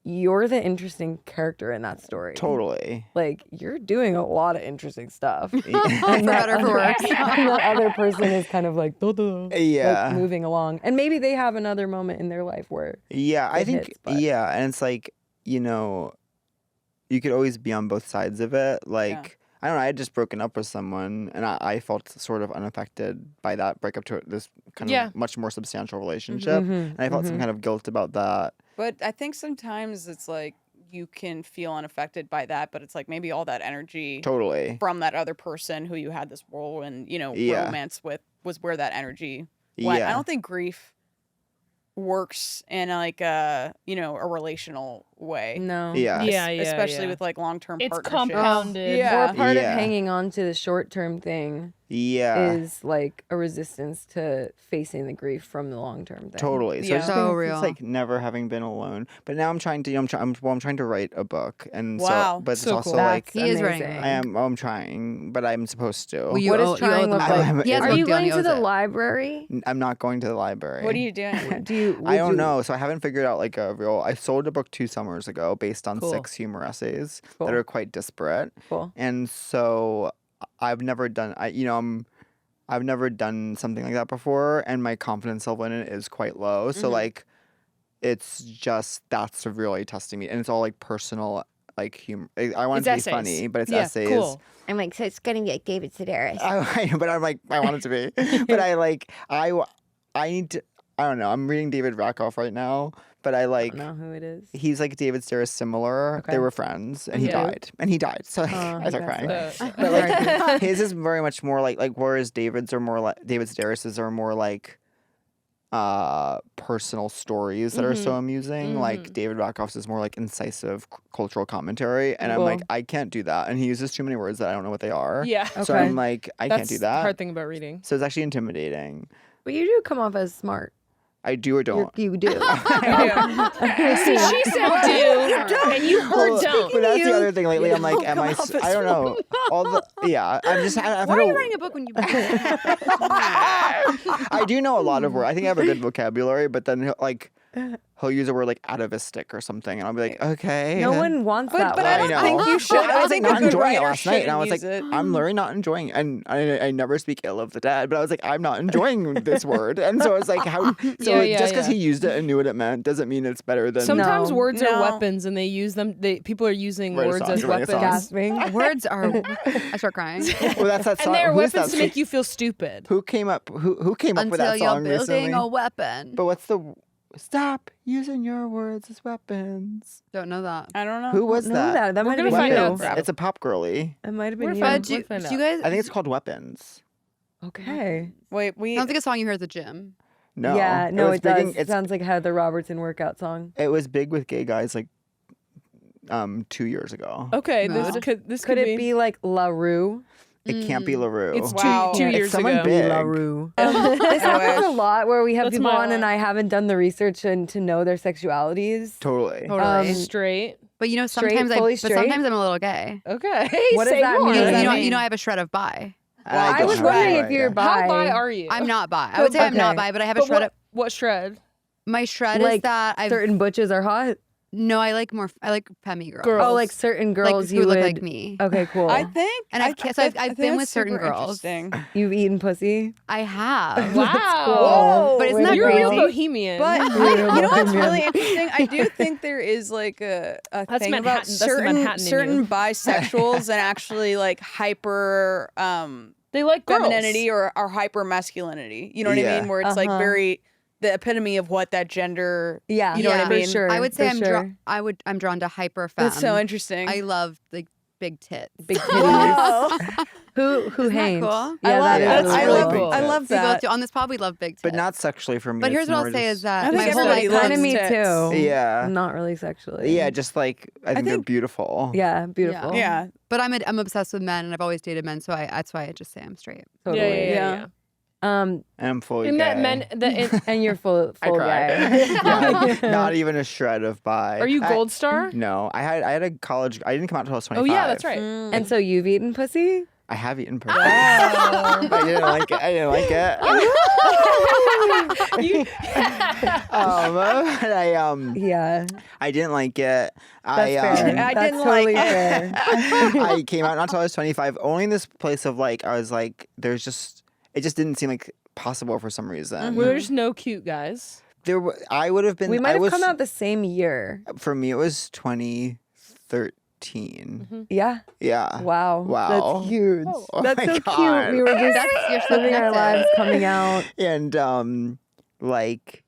you're the interesting character in that story. Totally. Like you're doing a lot of interesting stuff. For better or for worse. And the other person is kind of like, duh-duh, Yeah. like moving along, and maybe they have another moment in their life where Yeah, I it think, hits, but- yeah. And it's like, you know, you could always be on both sides of it. Like, I don't know, I had just broken up with someone and I felt sort of unaffected by that breakup to this kind of much more substantial relationship. And I felt some kind of guilt about that. But I think sometimes it's like you can feel unaffected by that, but it's like maybe all that energy Totally. from that other person who you had this role and, Yeah. romance with was where that energy went. Yeah. I don't think grief works in like a relational way. no, Yeah. Yeah, Especially with like long-term It's partnerships. compounded. Yeah. or part Yeah. of hanging on to the short-term thing Yeah. is like a resistance to facing the grief from the long-term thing. Totally. So, Yeah. I just So think real. it's like never having been alone. But now I'm trying to, I'm trying to write a book. And Wow. so, but it's So also cool. like, He is writing a amazing. book. I'm trying, but I'm supposed to. Well, you What owe- is you owe trying the look book. like? He has a Are book you deal and going he to owes the it. library? I'm not going to the library. What are you doing? Do you? I don't know. So I haven't figured out like a real. I sold a book 2 summers ago based on Cool. 6 humor essays Cool. that are quite disparate. Cool. And so I've never done. I've never done something like that before, and my confidence level in it is quite low. So like, it's just that's really testing me, and it's all like personal, like humor. I want It's it to essays. be funny, but it's Yeah, essays. cool. I'm like, so it's gonna be like David Sedaris. But I'm like, I want it to be. But I need to. I don't know. I'm reading David Rakoff right now, but I like. I don't know who it is. He's like David Sedaris similar. Okay. They were friends, and he Yeah. died. And he died. So like, Oh, I start that's crying. Uh, But like his is very much more like whereas David Sedaris's are more like personal stories that are so amusing. Like David Rakoff's is more like incisive cultural commentary, and I'm like, Cool. I can't do that. And he uses too many words that I don't know what they are. Yeah. So Okay. I'm like, I That's can't do the that. hard thing about reading. So it's actually intimidating. But you do come off as smart. I do or don't. You do. See, she said do, and you heard Well, don't. But that's the other thing lately. I'm like, am I? I don't know. All the I'm just. I've Why had are a- you writing a book when you? I do know a lot of words. I think I have a good vocabulary, but then he'll use a word like atavistic or something, and I'll be like, okay. No one wants that but word. I don't know. think you should. Well, I I was like think a not good enjoying it writer last night, and I was like, shouldn't use it. I'm literally not enjoying it. And I never speak ill of the dead, but I was like, I'm not enjoying this word, and so it's like how. So Yeah, just because yeah. he used it and knew what it meant doesn't mean it's better than. Sometimes No. words are No. weapons, and they use them. People are using Write a words song, as write a weapons, song. Gasping. Words are. I start crying. Well, that's that song. and they are Who's weapons that? to make you feel stupid. Who came up? Who came up with Until that you're song building recently? a weapon. But what's the? Stop using your words as weapons. Don't know that. I don't know. Who was No, that? that might have gonna been find you. out. It's a pop girly. It might have been We're you. fine. Do you, We'll find do you out. guys? I think it's called Weapons. Okay. Wait, I don't think a song you hear at the gym. No. Yeah, no, was it big does. in- It it's- sounds like Heather Robertson workout song. It was big with gay guys like 2 years ago. Okay, No. this Could it be like La Rue? It can't be LaRue. It's Wow. two It's years someone ago. big. La Rue. This happens a lot where we have That's people my on and line. I haven't done the research and to know their sexualities. Totally. Totally. Straight. But you know, straight, sometimes fully but straight? sometimes I'm a little gay. Okay. What does say that more. mean? You What does know, that you know, I have a shred of bi. I was get wondering it. if you're bi. How bi are you? I'm not bi. I would say I'm not Okay. bi, but I have a But shred of. what shred? My shred is Like that I've. certain butches are hot. No, I like femme girls. Girls. Oh, like certain girls like, you who would. look like me. Okay, cool. I think. And I've kissed- I've think been that's with certain super girls. interesting. You've eaten pussy. I have. Wow. But isn't that You're a real crazy? bohemian. But you know what's really interesting? I do think there is like a That's thing Manhattan. about That's the Manhattan in certain you. bisexuals and actually like hyper They like girls. femininity or hyper masculinity. You know what I Yeah. mean? Where it's like very the epitome of what that gender. Yeah, You know what I for mean? Sure, I would say for sure. I'm drawn to hyper femme. That's so interesting. I love like big tits. Big titties. Oh. Who Isn't that hangs? cool? Yeah, I love that is that. really I really love. cool. I love We both that. do. On this pod, we love big tits. But not sexually for me. But here's it's what I'll more say just- is that I think my whole everybody life Kind of loves me tits. too. Yeah. Not really sexually. Yeah, just like I think they're think- beautiful. Yeah, beautiful. Yeah. But I'm obsessed with men, and I've always dated men, so that's why I just say I'm straight. Totally. Yeah. And I'm fully And gay. that men, And you're full I cry. gay. Yeah, not even a shred of bi. are you Gold Star? No, I had a college. I didn't come out until I was 25. Oh yeah, that's right. And so you've eaten pussy? I have eaten pussy. I didn't like it. I didn't like it. But Yeah. I didn't like it. That's fair. I That's didn't totally like fair. I came out not until I was 25. Only in this place of like I was like, it just didn't seem like possible for some reason. Well, there's no cute guys. I would have been. We might I have was, come out the same year. For me, it was 2013. Yeah. Yeah. Wow. Wow. That's huge. Oh That's my so God. cute. We were just You're so living our connected. lives coming out. And like.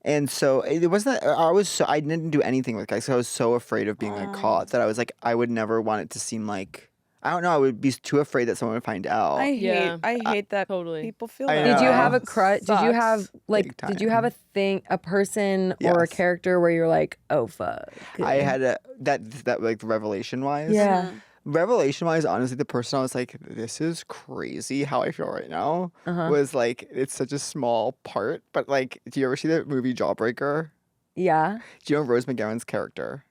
And so it wasn't. I didn't do anything with guys. So I was so afraid of being like caught that I was like, I would never want it to seem like. I don't know. I would be too afraid that someone would find out. I Yeah. hate that Totally. people feel I that. Did you know. have a crush? Did you Sucks. have like? Big Did you have a thing, a person or a Yes. character where you're like, oh fuck? I had that like revelation wise. Yeah. Revelation wise, honestly, the person I was like, this is crazy how I feel right now was like, it's such a small part. But like, do you ever see the movie Jawbreaker? Yeah. Do you know Rose McGowan's character?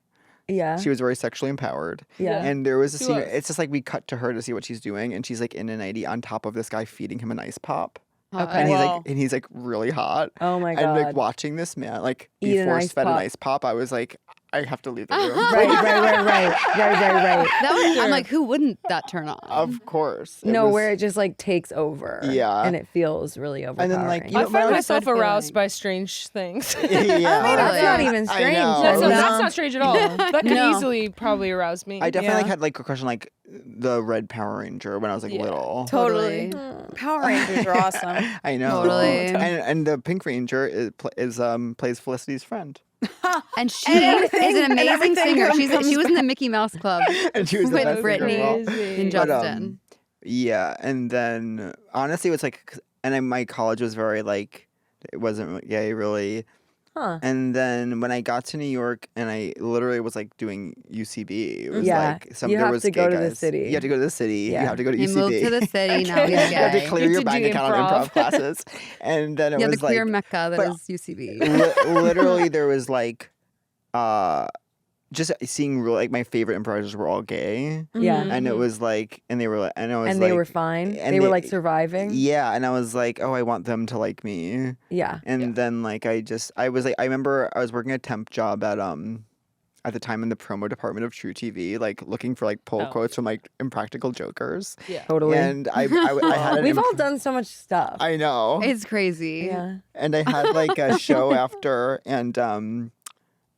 Yeah. She was very sexually empowered. Yeah. And there was a She scene, was. it's just like we cut to her to see what she's doing. And she's like in a nightie on top of this guy feeding him an ice pop. Okay. And he's like really hot. Oh my And like God. watching this man like Eat be an force ice fed an pop. ice pop, I was like, I have to leave the room. Right. That was, I'm like, who wouldn't that turn on? Of course. It No, was- where it just like takes over. Yeah. And it feels really overpowering. then, like, you I know, when find I was myself started aroused feeling- by strange things. yeah. that's not even I strange. know. That's though. not strange at all. That could No. easily probably arouse me. I definitely like Yeah. had like a crush on like the Red Power Ranger when I was like Yeah. little. Totally. Power Rangers are awesome. I know. Totally. And the Pink Ranger is plays Felicity's friend. And she And is everything- an and amazing everything singer. comes She was in the Mickey Mouse Club And she was the with best singer of all. Brittany and But, Justin. Yeah, and then honestly, it was like, my college was very like, it wasn't gay really. Huh. And then when I got to New York, and I literally was like doing UCB, it was Yeah, like you there have was to gay go to the guys. city. You have to go to the city. Yeah. You have to go to He UCB. moved to the city. Now he's you have to gay. clear You your have to bank do account on improv. improv classes, and then it You have was the queer like mecca that but- is UCB. literally there was like just seeing real like my favorite improvisers were all gay, Yeah. and it was like, and they were like, and I was And like, they were fine. and They were like surviving. yeah, and I was like, oh, I want them to like me, Yeah. and then like I was like, I remember I was working a temp job at the time in the promo department of True TV, like looking for like pull Oh. quotes from like Impractical Jokers, Yeah. Totally. and I had an We've all done so much stuff. I know. It's crazy. Yeah. And I had like a show after, and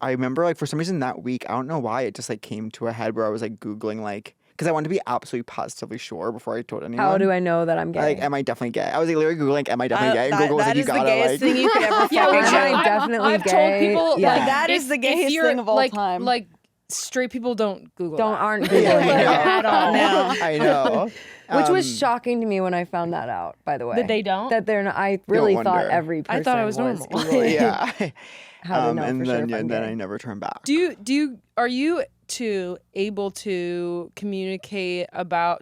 I remember like for some reason that week, I don't know why, it just like came to a head where I was like Googling like, because I wanted to be absolutely positively sure before I told anyone. How do I know that I'm gay? Like, am I definitely gay? I was like literally Googling, like, am I definitely gay? And That- Google was that like, you is the gotta gayest like. thing you could ever Yeah, fucking Am do. I definitely I've gay? told people Yeah. like That is if- the if gayest you're, thing of all like, time. Like straight people don't Google. Aren't Yeah, Googling I it know. at all. No. I know. Which was shocking to me when I found that out, by the way. That they don't? That they're not. I really thought wonder. every person I thought it was normal. Googling Yeah. how to know and for sure then if I'm then gay. I never turned back. Are you able to communicate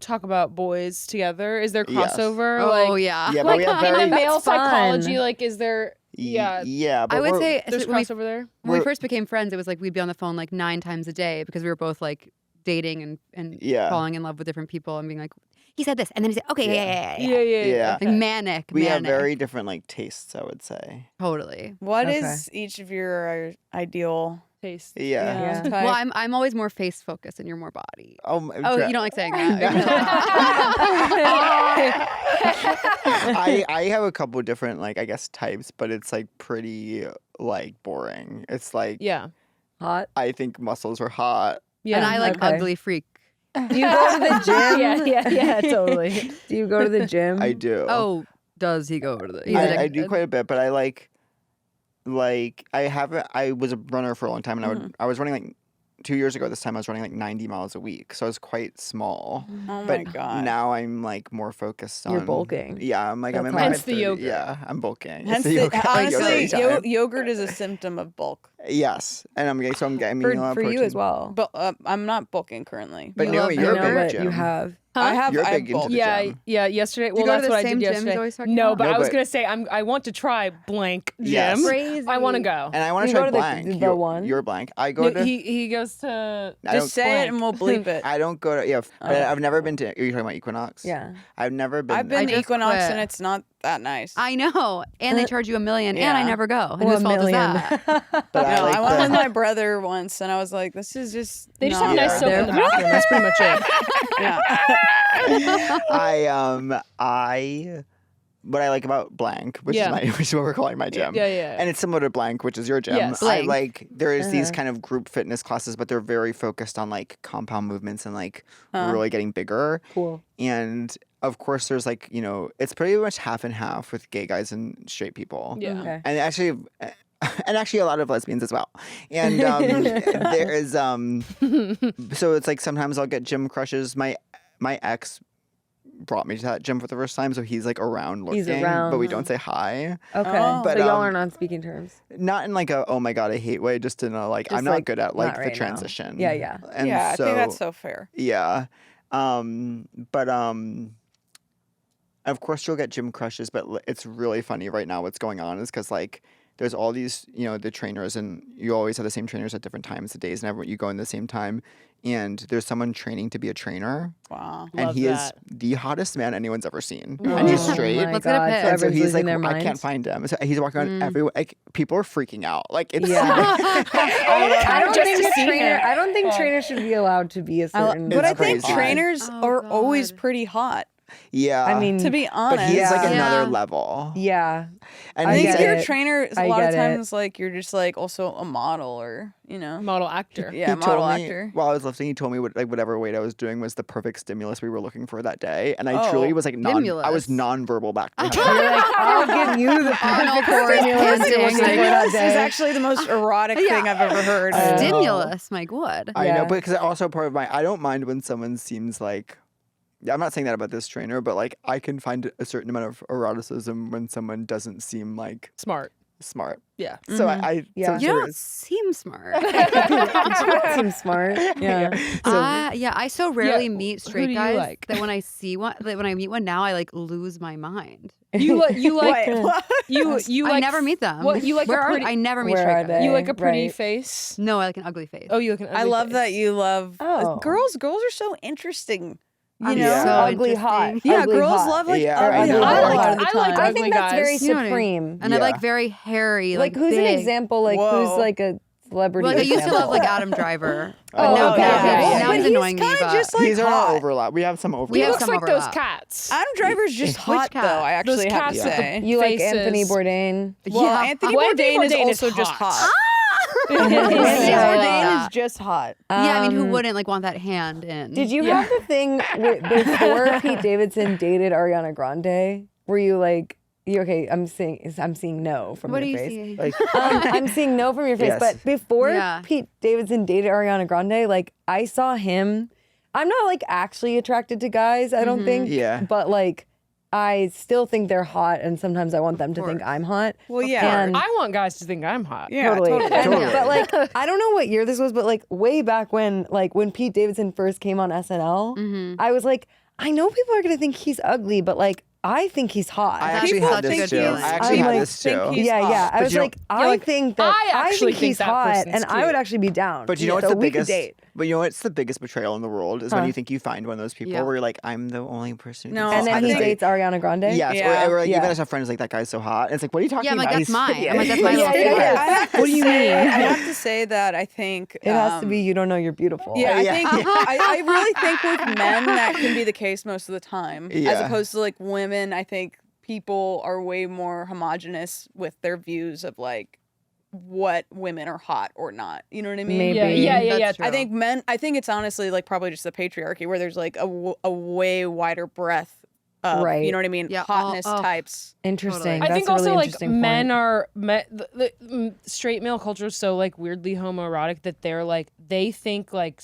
talk about boys together? Is there Yes. crossover? Oh like, yeah. Yeah, but like we have in very the male That's fun. psychology, like is there? Yeah, yeah. But I would we're- say there's when we crossover there. when we first became friends, it was like we'd be on the phone like 9 times a day because we were both like dating and Yeah. falling in love with different people and being like, he said this, and then he said, okay, yeah. Yeah. Like manic. we have manic. very different like tastes, I would say. Totally. What Okay. is each of your ideal? Taste. Yeah. Yeah. type? Well, I'm always more face focused, and you're more body. Oh, Oh, you don't like saying that? I have a couple different like I guess types, but it's like pretty like boring. It's like Yeah. Hot. I think muscles are hot. Yeah. And I like Okay. ugly freak Do you go to the gym? yeah, totally. Do you go to the gym? I do. Oh, does he go over to the? I do quite a bit, but I like I haven't. I was a runner for a long time, and I was running like 2 years ago. This time I was running like 90 miles a week, so I was quite small. Oh But my god. now I'm like more focused on. You're bulking. Yeah, I'm like I'm in That's my hence the mid-30s. yogurt. Yeah, I'm bulking. It's Hence the yogurt. honestly, Yogurt time. yogurt is a symptom of bulk. Yes, and I'm getting a lot of For you protein. as well. But I'm not bulking currently. But You Naomi, love- you're I a know, big but gym. you have. I have You're I have big into bulk. the Yeah, gym. yeah. Yesterday, Do you well, go to that's the what I same did gyms yesterday. you're always talking No, about? but No, I was but- gonna say I want to try blank gym. Yes. Crazy. I want to go. And I want You to go try to the- blank. the one? You're blank. I go No, to. he goes to. I don't- Just say it and we'll bleep it. I don't go to. Yeah, but Okay. I've never been to. Are you talking about Equinox? Yeah. I've never been. I've there. been I to just Equinox quit. and it's not that nice. I know, and they charge you $1 million, and I Yeah. never go. And Well, whose fault is $1 million. that? But No, I went with the- my brother once, and I was like, "This is just." They just not have nice Yeah. soap in the bathroom. That's pretty much it. Yeah. What I like about blank, which Yeah. which is what we're calling my gym. Yeah. And it's similar to blank, which is your gym. Yes. I Blank. like there's these kind of group fitness classes, but they're very focused on like compound movements and like really getting bigger. Cool. And of course, there's like it's pretty much half and half with gay guys and straight people. Yeah. Okay. And actually a lot of lesbians as well. And there is so it's like sometimes I'll get gym crushes. My ex brought me to that gym for the first time, so he's like around looking, He's but around. we don't say hi. Okay. Oh. But, so y'all um, are on speaking terms. Not in like a oh my god I hate way, just in a like Just, I'm not like, good at not like the right now. transition. Yeah, yeah. And Yeah, so, I think that's so fair. Yeah. But of course you'll get gym crushes, but it's really funny right now what's going on is because like there's all these, the trainers, and you always have the same trainers at different times of days, and everyone, you go in the same time, and there's someone training to be a trainer, Wow. and Love he that. is the hottest man anyone's ever seen, and he's Oh straight. my Let's get a God, pic. so And so everyone's he's like, losing their I can't minds? find him. So he's walking around everywhere. Like, people are freaking out. Like, it's Yeah. I don't Just think to a see trainer. him. I don't think trainers should be allowed to be a certain. But I It's think crazy. trainers Oh, are always God. pretty hot. yeah. I mean, To be honest, but he's like Yeah. another Yeah. level. yeah. And I think he's if get you're it. a trainer, a I lot of get it. times like you're just like also a model or Model actor. yeah, he model told me, actor. while I was lifting, he told me whatever weight I was doing was the perfect stimulus we were looking for that day, and I Oh. truly was like I was Stimulus. nonverbal back then. You're like, I'll give you the perfect Chorus stimulus you're looking for that This is day. actually the most erotic Yeah. thing I've ever heard. Stimulus, Mike Wood. I Yeah. know, but because also part of I don't mind when someone seems like. I'm not saying that about this trainer, but like I can find a certain amount of eroticism when someone doesn't seem like Smart. smart. Yeah. So I Yeah. so You there don't is- seem smart. Seems smart. Yeah. I so rarely Yeah, meet who straight do you guys like? that when I see one, that when I meet one now, I like lose my mind. You like Wait, what? you I like never meet them. What you like Where a are pretty I never meet Where straight are guys. they? you like a pretty Right. face? No, I like an ugly face. Oh, you like an ugly I love face. that you love Oh. girls are so interesting. You I'm know? Yeah. so ugly interesting. hot. Yeah, Ugly girls hot. love like Yeah, ugly ugly hot hot. a lot of the I time. like I ugly think that's guys. very You know what I mean? supreme. And I Yeah. like very hairy, Like, who's big. an example? Like, Whoa. who's like a celebrity? Like I used to example? love like Adam Driver. But Oh, no, okay, now, okay, he's, yeah. now But he's he's annoying me. kinda But just, like, These are hot. our overlap. We have some overlap. We He have looks some like those overlap. cats. Adam Driver's just hot cat? though. I actually Those have cats to with the say. You like faces. Anthony Bourdain? Well, Yeah. Anthony Well, Anthony Bourdain is Bourdain is also just hot. hot. Anthony Anthony Yeah. Bourdain is just hot. yeah, I mean, who Um, wouldn't like want that hand in? Did you Yeah. have the thing before Pete Davidson dated Ariana Grande? Were you like, okay? I'm seeing no from What do your you face. see? Like, I'm seeing no from your face. Yes. But before Yeah. Pete Davidson dated Ariana Grande, like I saw him. I'm not like actually attracted to guys. I don't think. Yeah. But like, I still think they're hot, and sometimes I want them to think I'm hot. Well, yeah. And I want guys to think I'm hot. Yeah, totally. And- Totally. But like, I don't know what year this was, but like way back when Pete Davidson first came on SNL, I was like, I know people are gonna think he's ugly, but like, I think he's hot. I actually People had think this he's- too. I actually I'm had like, this think too. he's yeah, hot. yeah. I But was you know- like, I like, think that I actually think he's that hot, person's and I cute. would actually be down. But you know what's so the we could biggest? date. But you know what's the biggest betrayal in the world is when you think you find one of those people Yeah. where you're like, I'm the only person. Who No, thinks And then I he think- dates Ariana Grande. Yes, Yeah. or like, Yeah. even as a friend is like, that guy's so hot. And it's like, what are you talking Yeah, I'm like, about? that's mine. He's- I'm like, that's my Yeah, little yeah, favorite. yeah. I have to What do you say, mean? I have to say that I think It has to be you don't know you're beautiful. Yeah, I Yeah. think I really think with men that can be the case most of the time, as Yeah. opposed to like women. I think people are way more homogenous with their views of like what women are hot or not. You know what I mean? Maybe. Yeah. That's true. I think it's honestly like probably just the patriarchy where there's like a way wider breadth of, Right. you know what I mean? Yeah, Hotness oh. types. Interesting. Totally. I think That's a also really like interesting men point. are straight male culture is so like weirdly homoerotic that they're like they think like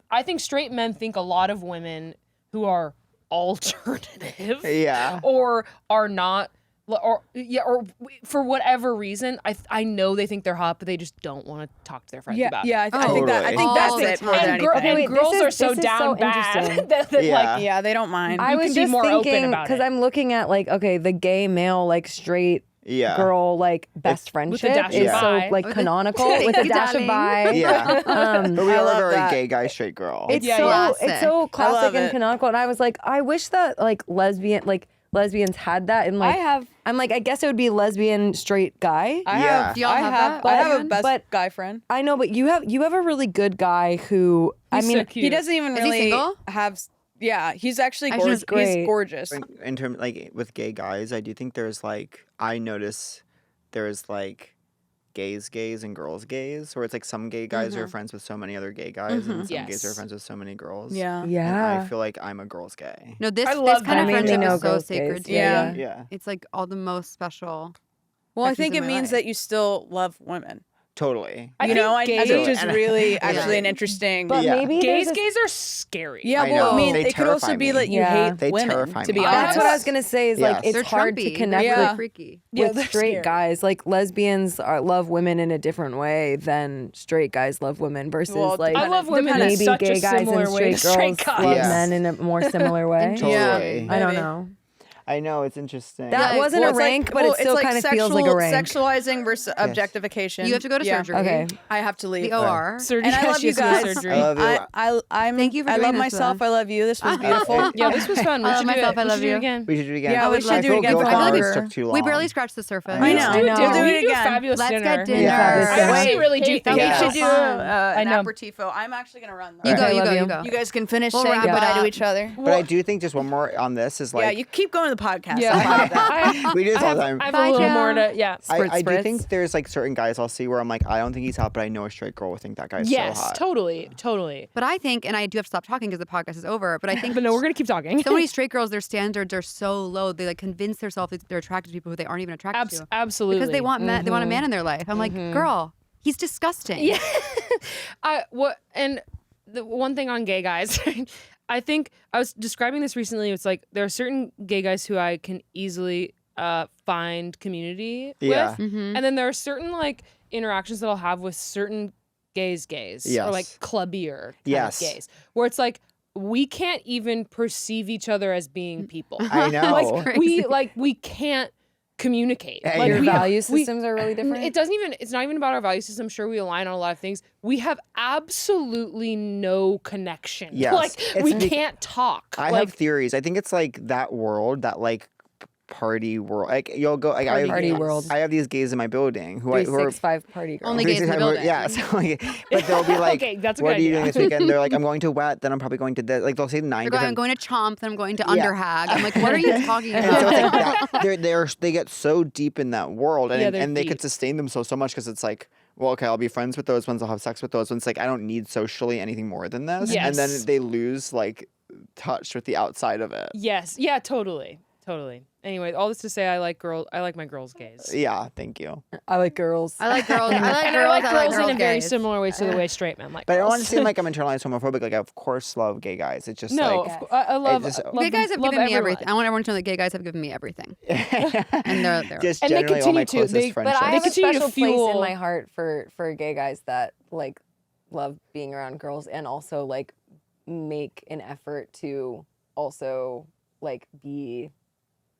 I think straight men think a lot of women who are alternative Yeah. or are not or for whatever reason I know they think they're hot but they just don't want to talk to their friends about it. I think Totally. that's All the it more than time. anything. And wait, girls this are is- so this is down so bad interesting. that Yeah. like Yeah, they don't mind. I you was can be just more open thinking about because it. I'm looking at like the gay male like straight Yeah. girl like best friendship dash is of so bi. like With a- canonical Thank with a you, dash of darling. bi. Yeah. But we I are a love very that. gay guy, straight girl. It's Yeah, so classic. it's so classic love and it. canonical, and I was like, I wish that like lesbians had that, and like I'm like, I guess it would be lesbian straight guy. Yeah. Do y'all have that? I have a Regan? best But- guy friend. I know, but you have a really good guy who He's I mean, so cute. He doesn't even Is he really single? have. Yeah, he's actually Actually, gorgeous. he's great. He's gorgeous. In terms like with gay guys, I do think there's like I notice there's like gays and girls gays, where it's like some gay guys are friends with so many other gay guys, and some gays are Yes. friends with so many girls. Yeah. And yeah. I feel like I'm a girl's gay. No, this I this love kind that. of I mainly friendship know is so girls' sacred gays. to Yeah. me. Yeah. It's like all the most special. Well, I sections think in it my means life. that you still love women. Totally. I You think know, I gays- think it's And- really Yeah. actually an interesting. But Yeah. maybe gays there's a- gays are scary. Yeah, I well, know. I mean, They it could also terrify be me. that you Yeah. hate They women. terrify To be me. honest, That's what I was gonna say. Is Yes. like it's They're hard Trumpy. to They're connect Yeah. really with freaky. Yeah, with they're straight scary. guys. Like lesbians love women in a different way than straight guys love women. Versus Well, like I love women in maybe such gay a guys similar and way straight to girls straight guys. love Yeah. men in a more similar way. Totally. Yeah. I don't Maybe. know. I know it's interesting. That wasn't a it's like- rank, but well, it still it's kind of feels like a rank. Sexualizing versus objectification. You have to go to Yeah. surgery. Okay. I have to leave. The OR. Surgery. And I love she you has to go to guys. surgery. I love you. I'm. Thank you for I doing love this with myself. us. I love you. This was beautiful. Yeah, this was fun. We I should love do myself, it. I We love should do you. it again. We should do it again. Yeah, we I should do feel it again guilty for that longer. this took too long. We barely scratched the surface. I I know. know. I know. We'll do We it should do a again. fabulous Let's dinner. get dinner. fabulous I dinner. actually really do think That would We be Yeah. so should do fun. I an know. aperitivo. I'm actually gonna run. You Though. go, Okay, you love go, you. you go. You guys can finish We'll saying wrap it goodbye to up. each other. But I do think just one more on this is like Yeah, you keep going to the podcast. Yeah. I'm proud of that. we do this I all the have, time. I have Bye, a little Joe. more to yeah. I do spritz. think there's like certain guys I'll see where I'm like, I don't think he's hot, but I know a straight girl will think that guy's Yes, so hot. totally. But I think, and I do have to stop talking because the podcast is over, but I think But no, we're gonna keep talking. so many straight girls, their standards are so low. They like convince themselves that they're attracted to people who they aren't even attracted to. Absolutely. Because they want they want a man in their life. I'm like, girl, he's disgusting. Yeah. The one thing on gay guys, I think I was describing this recently. It's like there are certain gay guys who I can easily find community Yeah. with, Mm-hmm. and then there are certain like interactions that I'll have with certain gays, Yes. or like clubbier kind Yes. of gays, where it's like we can't even perceive each other as being people. I know. Like, we can't communicate. Hey, Like Your we- value systems are really different. It's not even about our value system. Sure, we align on a lot of things. We have absolutely no connection. Yes. Like It's we be- can't talk. I like have theories. I think it's like that world, that like party world. Like you'll go like Party I, world. I have these gays in my building who are 365 party girl. Only gays in the 365 building. Yeah, so like, but they'll be like, Okay, that's a "What good are you idea. doing this weekend?" They're like, "I'm going to Wet, then I'm probably going to this." Like they'll say 9 I'm different. going to Chomp, then I'm going to Yeah. Underhag. I'm like, what are you talking And so about? it's like that, they get so deep in that world, and Yeah, they're and they deep. could sustain themselves so much because it's like, well, okay, I'll be friends with those ones, I'll have sex with those ones. Like I don't need socially anything more than this, and then Yes. they lose like touch with the outside of it. yes, yeah, totally. Anyway, all this to say, I like my girls gays. Yeah, thank you. I like girls. I like girls. I like And girls. I like I like girls in a very gays. similar way to the way straight men like But I don't girls. want to seem like I'm internalized homophobic. Like I of course love gay guys. It's just No, like of I love, just- love Gay guys have love given me everyone. everything. I want everyone to know that gay guys have given me everything. And they're just And they generally all my continue to. closest They- friendships. But I They have a continue to special place in fuel- my heart for gay guys that like love being around girls and also like make an effort to also like be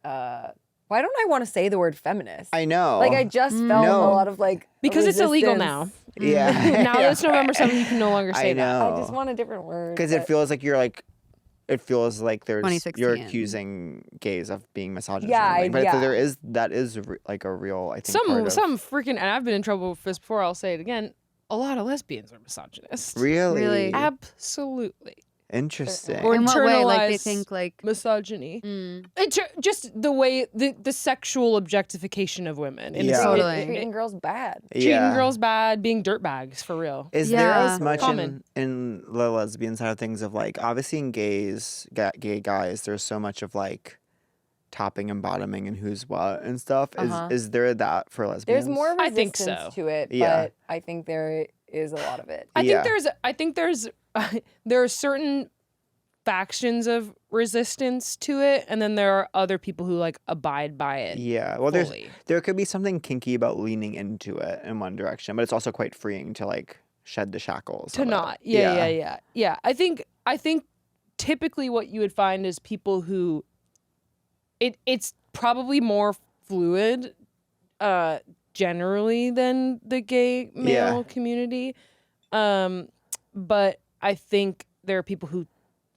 why don't I want to say the word feminist? I know. Like I just felt No. a lot of like because it's illegal resistance. now. yeah. Now that it's November 7th, you can no longer say I know. I just want a different word. Because it but- feels like you're like. It feels like you're 2016. accusing gays of being misogynist. Yeah, or something. But yeah. that is like a real. I think part of, Some freaking, and I've been in trouble with this before. I'll say it again. A lot of lesbians are misogynists. really. Really? Absolutely. Interesting. Or In what way? Like they internalize think like misogyny. mm, Just the way the sexual objectification of women. And Yeah. it's- Totally. Treating girls bad. treating girls bad, being dirtbags for real. Is there Yeah. as much Common. in the lesbian side of things of like obviously in gay guys there's so much of like topping and bottoming and who's what and stuff. Is there that for lesbians? There's more I think resistance so. to it, Yeah. but I think there is a lot of it. I Yeah. think there's there are certain factions of resistance to it, and then there are other people who like abide by it. Yeah. Well, fully. there could be something kinky about leaning into it in one direction, but it's also quite freeing to like shed the shackles. To of it. not. Yeah. I think typically what you would find is people who it's probably more fluid generally than the gay male Yeah. community. But I think there are people who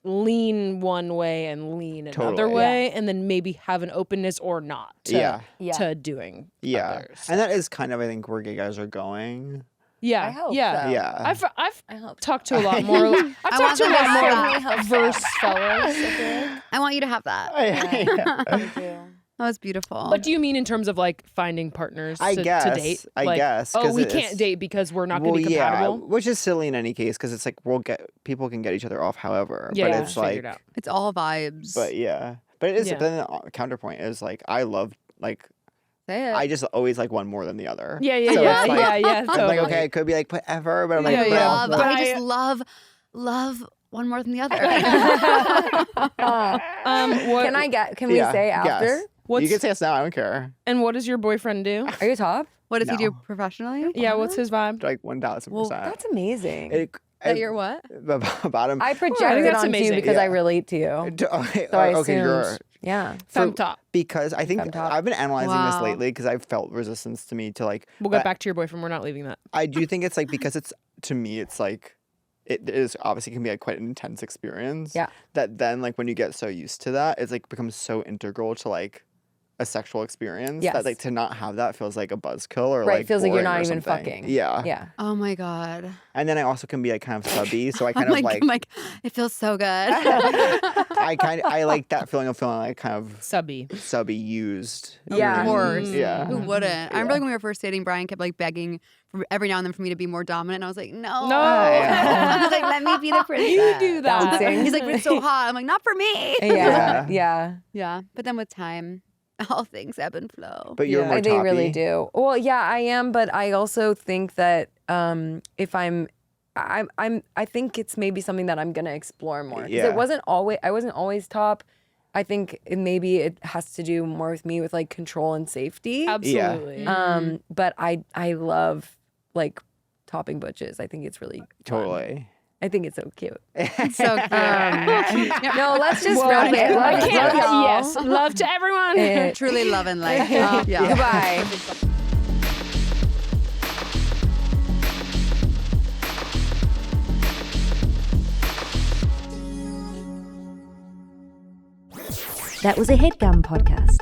lean one way and lean another Totally. way, and then maybe have an openness or not to, Yeah. to doing Yeah. others. And that is kind of I think where gay guys are going. Yeah, I hope yeah. so. Yeah. I've I hope. talked to a lot more. I've I talked want to a them lot to more have that. verse fellas. I feel like. I want you to have that. Yeah. That was beautiful. But do you mean in terms of like finding partners I to guess, date? I Like, guess, Oh, 'cause we it's- can't date because we're not going to be Yeah, compatible. which is silly in any case because it's like people can get each other off however. Yeah, but yeah, it's figure like it out. it's all vibes. But yeah, but it is. Yeah. Then the counterpoint is like I love like Say it. I just always like one more than the other. Yeah, yeah, So yeah, it's like- yeah. I'm Totally. like okay, it could be like whatever, but I'm like Yeah, yeah. love. But I I- just love one more than the other. What? Can we Yeah, say yes. after? What's You can say us now. I don't care. and what does your boyfriend do? Are you top? What does he do No. professionally? Yeah, what's his vibe? Like 1,000%. That's amazing. That you're what? the bottom. I I think projected that's onto you amazing. because I Yeah. relate to you. Okay, So I okay, you're assumed. Yeah. Femme top. because I think Femtop. I've been analyzing this Wow. lately because I've felt resistance to me to like. We'll get but back to your boyfriend. We're not leaving that. I do think it's like because it's to me it's like it is obviously can be like quite an intense experience. Yeah. That then like when you get so used to that, it's like becomes so integral to like a sexual experience Yes. that like to not have that feels like a buzzkill or Right, like feels like you're boring or not even something. fucking. Yeah. Yeah. Oh my god. And then I also can be like kind of subby, so I kind I'm of like I'm like, it feels so good. I like that feeling of feeling like kind of Subby. subby used. Yeah. Of course. Yeah. Who wouldn't? I remember like when we were first dating, Brian kept like begging for every now and then for me to be more dominant. And I was like, no. No. I was like, let me be the princess. You do that. Bouncing. He's like, but it's so hot. I'm like, not for me. Yeah. Yeah. Yeah. But then with time, all things ebb and flow. But you're Yeah. more They really toppy. do. Well, yeah, I am, but I also think that if I think it's maybe something that I'm gonna explore more. 'Cause Yeah. I wasn't always top. I think maybe it has to do more with me with like control and safety. Absolutely. But I love like topping butches. I think it's really fun. Totally. I think it's so cute. So cute. No, let's just Well, wrap it. I Love can't. y'all. Yes. Love to everyone. Truly love and life. Yeah. Goodbye. That was a Headgum podcast.